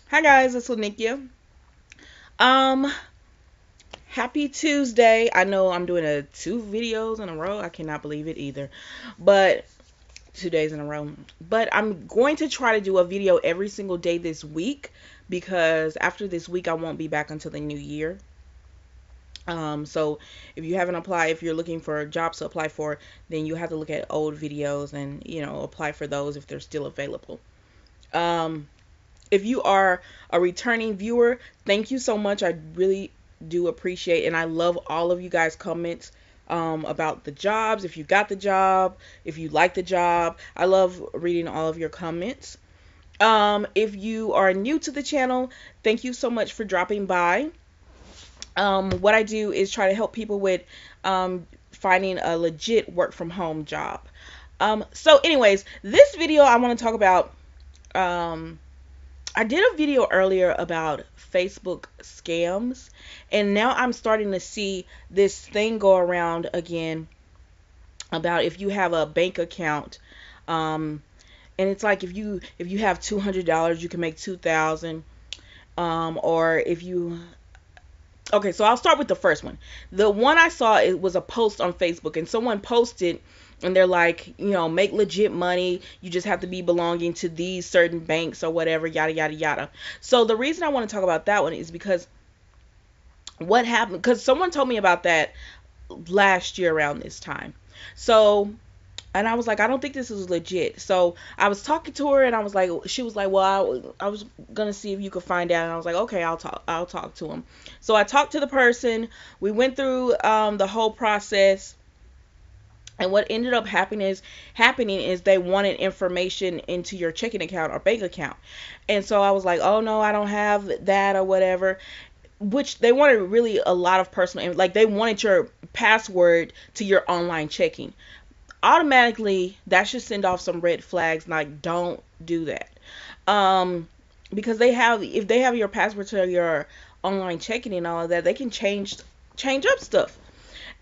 Hi guys, it's Lanikia. Um, Happy Tuesday. I know I'm doing two videos in a row. I cannot believe it either. But 2 days in a row. But I'm going to try to do a video every single day this week because after this week I won't be back until the new year. So if you haven't applied, if you're looking for jobs to apply for, then you have to look at old videos and, apply for those if they're still available. Um, if you are a returning viewer, thank you so much. I really do appreciate, and I love all of you guys' comments about the jobs. If you got the job, if you like the job, I love reading all of your comments. If you are new to the channel, thank you so much for dropping by. What I do is try to help people with finding a legit work from home job. So anyways, this video I want to talk about um, I did a video earlier about Facebook scams, and now I'm starting to see this thing go around again about if you have a bank account, and it's like if you have $200, you can make 2,000, or if you okay, so I'll start with the first one. The one I saw, it was a post on Facebook, and someone posted, and they're like, make legit money. You just have to be belonging to these certain banks or whatever, yada yada yada. So the reason I want to talk about that one is because what happened? Because someone told me about that last year around this time. So and I was like, I don't think this is legit. So I was talking to her, and I was like, she was like, well, I was gonna see if you could find out, and I was like, okay, I'll talk to him. So I talked to the person. We went through the whole process, and what ended up happening is they wanted information into your checking account or bank account, and so I was like, oh no, I don't have that or whatever. Which they wanted really a lot of personal, like they wanted your password to your online checking. Automatically that should send off some red flags, like don't do that. um because if they have your password to your online checking and all of that, they can change up stuff.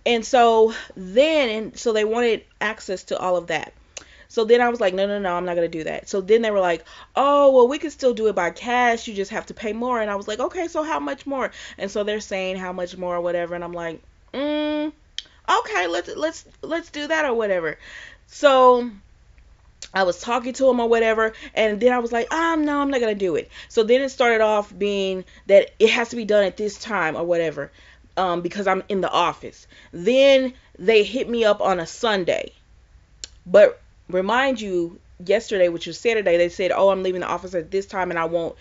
And so they wanted access to all of that. So then I was like, no, no, no, I'm not going to do that. So then they were like, oh, well, we can still do it by cash. You just have to pay more. And I was like, okay, so how much more? And so they're saying how much more or whatever. And I'm like, okay, let's do that or whatever. So I was talking to him or whatever, and then I was like, no, I'm not gonna do it. So then it started off being that it has to be done at this time or whatever, because I'm in the office. Then they hit me up on a Sunday, but remind you, yesterday, which was Saturday, they said, "Oh, I'm leaving the office at this time, and I won't,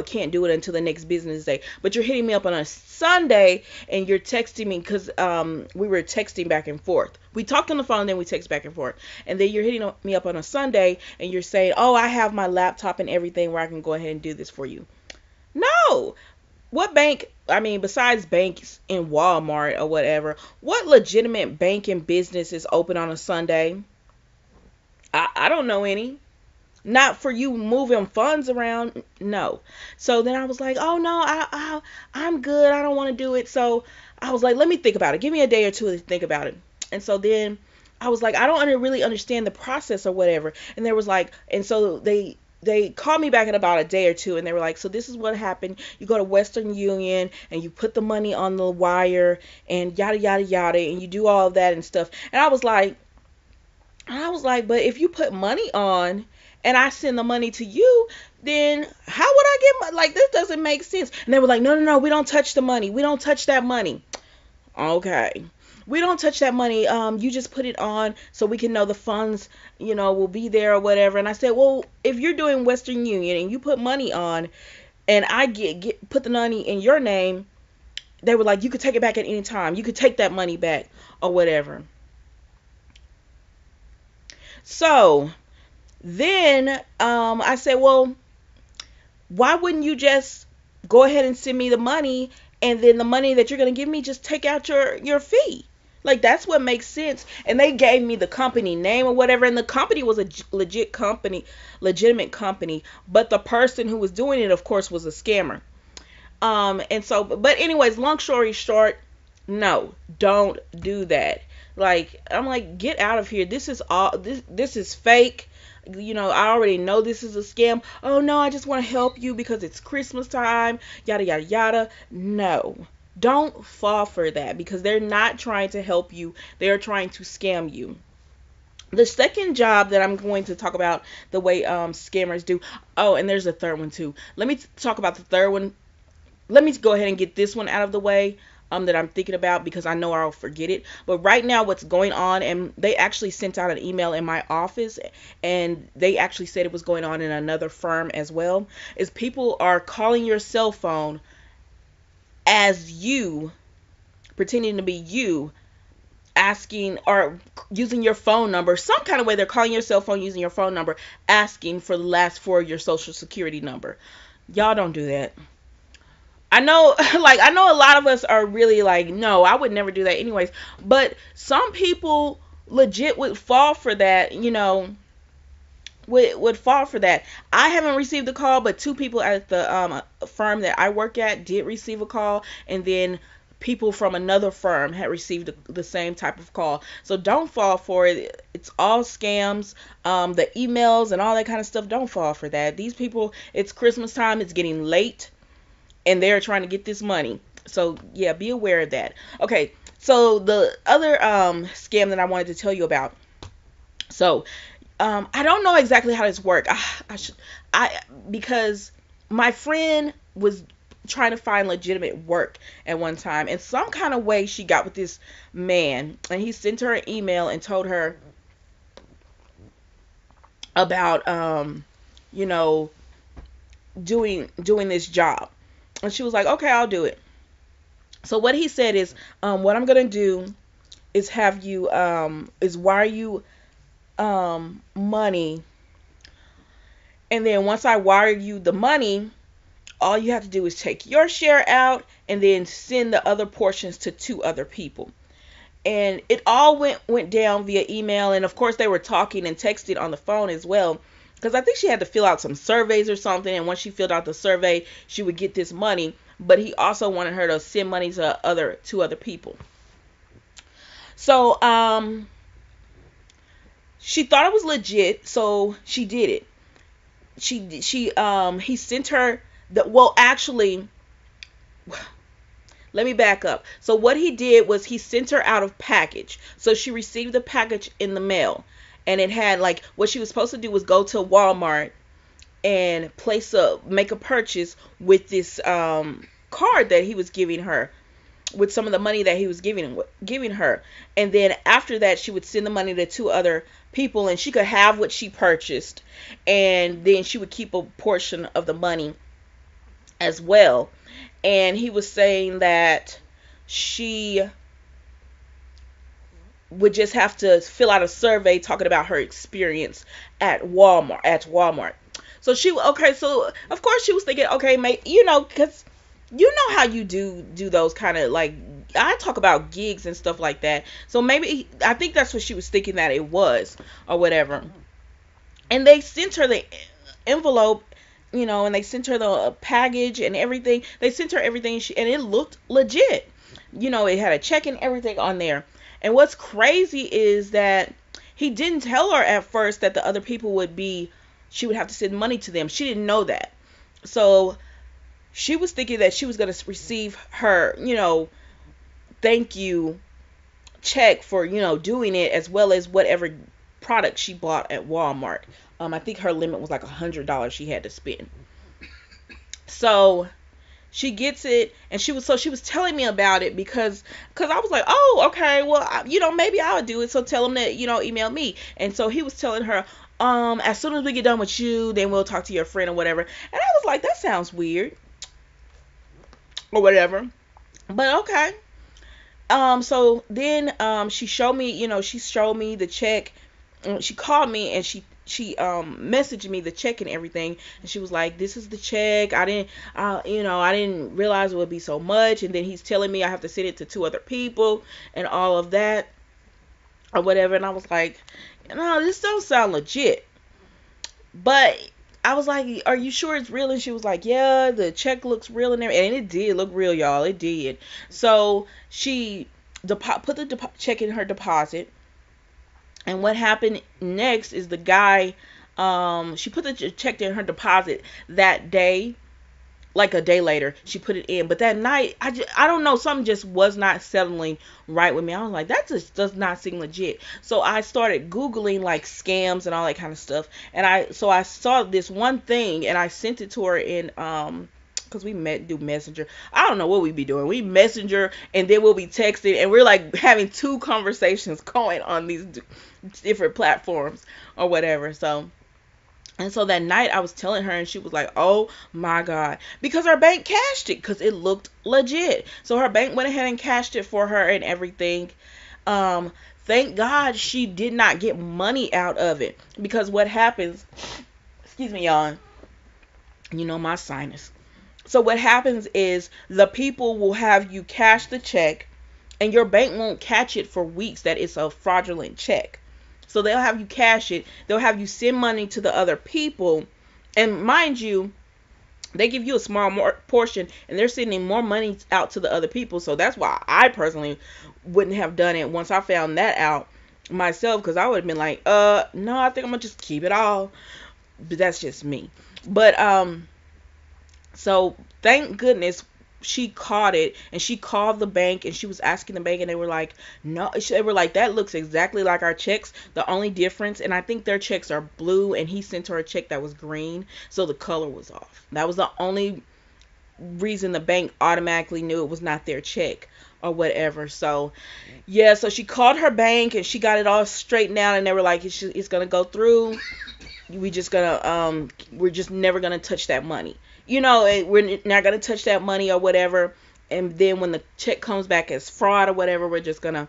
can't do it until the next business day." But you're hitting me up on a Sunday, and you're texting me because we were texting back and forth. We talked on the phone, then we text back and forth, and then you're hitting me up on a Sunday, and you're saying, "Oh, I have my laptop and everything where I can go ahead and do this for you." No. What bank? I mean, besides banks in Walmart or whatever, what legitimate banking business is open on a Sunday? I don't know any. Not for you moving funds around. No. So then I was like, oh no, I'm good. I don't want to do it. So I was like, let me think about it. Give me a day or two to think about it. And so then I was like, I don't really understand the process or whatever. And there was like, and so they called me back in about a day or two, and they were like, so this is what happened. You go to Western Union and you put the money on the wire and yada yada yada, and you do all of that and stuff. And I was like, but if you put money on and I send the money to you, then how would I get my, like, this doesn't make sense. And they were like, no, no, no, we don't touch the money. We don't touch that money. Okay. We don't touch that money. You just put it on so we can know the funds, will be there or whatever. And I said, well, if you're doing Western Union and you put money on and I put the money in your name, they were like, you could take it back at any time. You could take that money back or whatever. So then I said, well, why wouldn't you just go ahead and send me the money, and then the money that you're going to give me, just take out your fee? Like, that's what makes sense. And they gave me the company name or whatever, and the company was a legit company, legitimate company, but the person who was doing it, of course, was a scammer. And so, but anyways, long story short, no, don't do that. Like, I'm like, get out of here. This is fake. I already know this is a scam. Oh no, I just want to help you because it's Christmas time, yada yada yada. No. Don't fall for that because they're not trying to help you. They're trying to scam you. The second job that I'm going to talk about, the way scammers do. Oh, and there's a third one too. Let me talk about the third one. Let me go ahead and get this one out of the way, that I'm thinking about, because I know I'll forget it. But right now what's going on, and they actually sent out an email in my office, and they actually said it was going on in another firm as well, is people are calling your cell phone as you, pretending to be you, asking or using your phone number, some kind of way. They're calling your cell phone using your phone number, asking for the last four of your social security number. Y'all don't do that. I know, like, I know a lot of us are really like, no, I would never do that anyways. But some people legit would fall for that, would fall for that. I haven't received a call, but two people at the firm that I work at did receive a call, and then people from another firm had received the same type of call. So don't fall for it. It's all scams. The emails and all that kind of stuff, don't fall for that. These people, it's Christmas time, it's getting late, and they're trying to get this money. So yeah, be aware of that. Okay, so the other scam that I wanted to tell you about. So I don't know exactly how this works. I because my friend was trying to find legitimate work at one time, and some kind of way she got with this man, and he sent her an email and told her about you know doing this job, and she was like, okay, I'll do it. So what he said is, what I'm gonna do is have you is wire you money, and then once I wire you the money, all you have to do is take your share out and then send the other portions to two other people. And it all went down via email, and of course they were talking and texting on the phone as well, because I think she had to fill out some surveys or something, and once she filled out the survey she would get this money. But he also wanted her to send money to two other people. So she thought it was legit, so she did it. He sent her the, well, actually, let me back up. So what he did was he sent her out a package. So she received the package in the mail, and it had, like, what she was supposed to do was go to Walmart and make a purchase with this card that he was giving her, with some of the money that he was giving her. And then after that she would send the money to two other people, and she could have what she purchased, and then she would keep a portion of the money as well. And he was saying that she would just have to fill out a survey talking about her experience at Walmart. So so of course she was thinking, okay, mate, because you know how you do those kind of, like, I talk about gigs and stuff like that. So maybe, I think that's what she was thinking that it was, or whatever. And they sent her the envelope, and they sent her the package and everything. They sent her everything, and it looked legit. It had a check and everything on there. And what's crazy is that he didn't tell her at first that the other people she would have to send money to them. She didn't know that. So she was thinking that she was going to receive her, thank you check for, doing it, as well as whatever product she bought at Walmart. I think her limit was like $100 she had to spend. So she gets it, and she was telling me about it because I was like, oh, okay, well, maybe I would do it. So tell him that, email me. And so he was telling her, as soon as we get done with you, then we'll talk to your friend or whatever. And I was like, that sounds weird, or whatever. But okay. So then she showed me, the check. She called me, and she messaged me the check and everything, and she was like, this is the check. I didn't realize it would be so much. And then he's telling me I have to send it to two other people and all of that, or whatever. And I was like, no, this don't sound legit. But I was like, are you sure it's real? And she was like, yeah, the check looks real and everything. And it did look real, y'all. It did. So she put the check in her deposit. And what happened next is the guy She put the check in her deposit that day. Like a day later, she put it in. But that night, I don't know, something just was not settling right with me. I was like, that just does not seem legit. So I started Googling like scams and all that kind of stuff. And I saw this one thing and I sent it to her in, because we do messenger. I don't know what we be doing. We messenger and then we'll be texting and we're like having two conversations going on these different platforms or whatever. So that night I was telling her and she was like, oh my God. Because her bank cashed it because it looked legit. So her bank went ahead and cashed it for her and everything. Thank God she did not get money out of it. Because what happens, excuse me, y'all, you know my sinus. So what happens is the people will have you cash the check and your bank won't catch it for weeks that it's a fraudulent check. So they'll have you cash it. They'll have you send money to the other people. And mind you, they give you a small portion and they're sending more money out to the other people. So that's why I personally wouldn't have done it once I found that out myself. Because I would have been like, no, I think I'm going to just keep it all. But that's just me. But, so thank goodness she caught it and she called the bank and she was asking the bank and they were like, no, they were like, that looks exactly like our checks. The only difference, and I think their checks are blue and he sent her a check that was green, so the color was off. That was the only reason the bank automatically knew it was not their check or whatever. So yeah, so she called her bank and she got it all straightened out and they were like, it's gonna go through. We're just never gonna touch that money. We're not gonna touch that money or whatever. And then when the check comes back as fraud or whatever, we're just gonna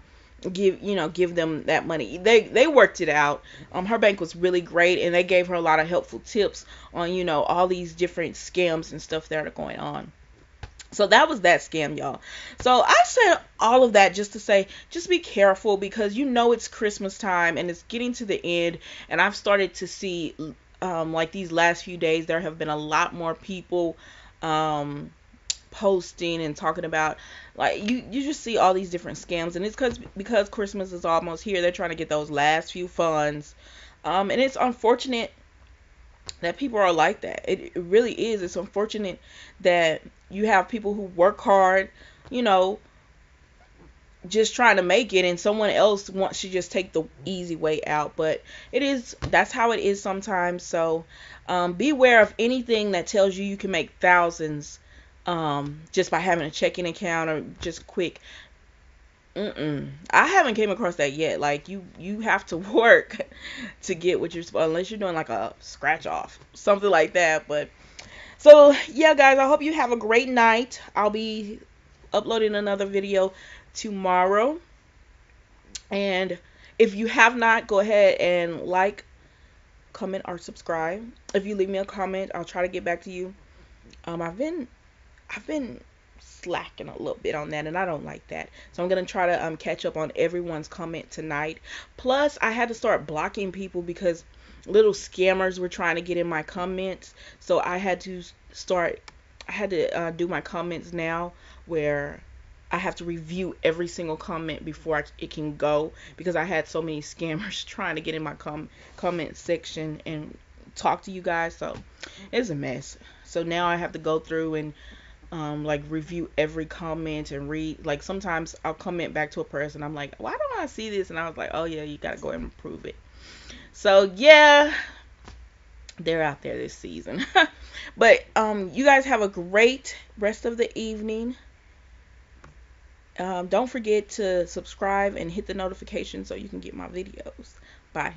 give them that money. They worked it out. Her bank was really great and they gave her a lot of helpful tips on all these different scams and stuff that are going on. So that was that scam, y'all. So I said all of that just to say, just be careful because it's Christmas time and it's getting to the end. And I've started to see, like these last few days, there have been a lot more people posting and talking about, like, you just see all these different scams. And it's because Christmas is almost here. They're trying to get those last few funds. And it's unfortunate that people are like that. It really is. It's unfortunate that you have people who work hard, just trying to make it, and someone else wants to just take the easy way out. But that's how it is sometimes. So beware of anything that tells you can make thousands just by having a checking account or just quick. I haven't came across that yet. Like you have to work to get what you're supposed, unless you're doing like a scratch off, something like that. But so yeah, guys, I hope you have a great night. I'll be uploading another video tomorrow. And if you have not, go ahead and like, comment, or subscribe. If you leave me a comment, I'll try to get back to you. I've been slacking a little bit on that and I don't like that, so I'm gonna try to catch up on everyone's comment tonight. Plus I had to start blocking people because little scammers were trying to get in my comments, so I had to do my comments now where I have to review every single comment before it can go, because I had so many scammers trying to get in my comment section and talk to you guys. So it's a mess. So now I have to go through and like review every comment and read. Like sometimes I'll comment back to a person, I'm like, why don't I see this? And I was like, oh yeah, you gotta go ahead and prove it. So yeah, they're out there this season. But you guys have a great rest of the evening. Don't forget to subscribe and hit the notification so you can get my videos. Bye.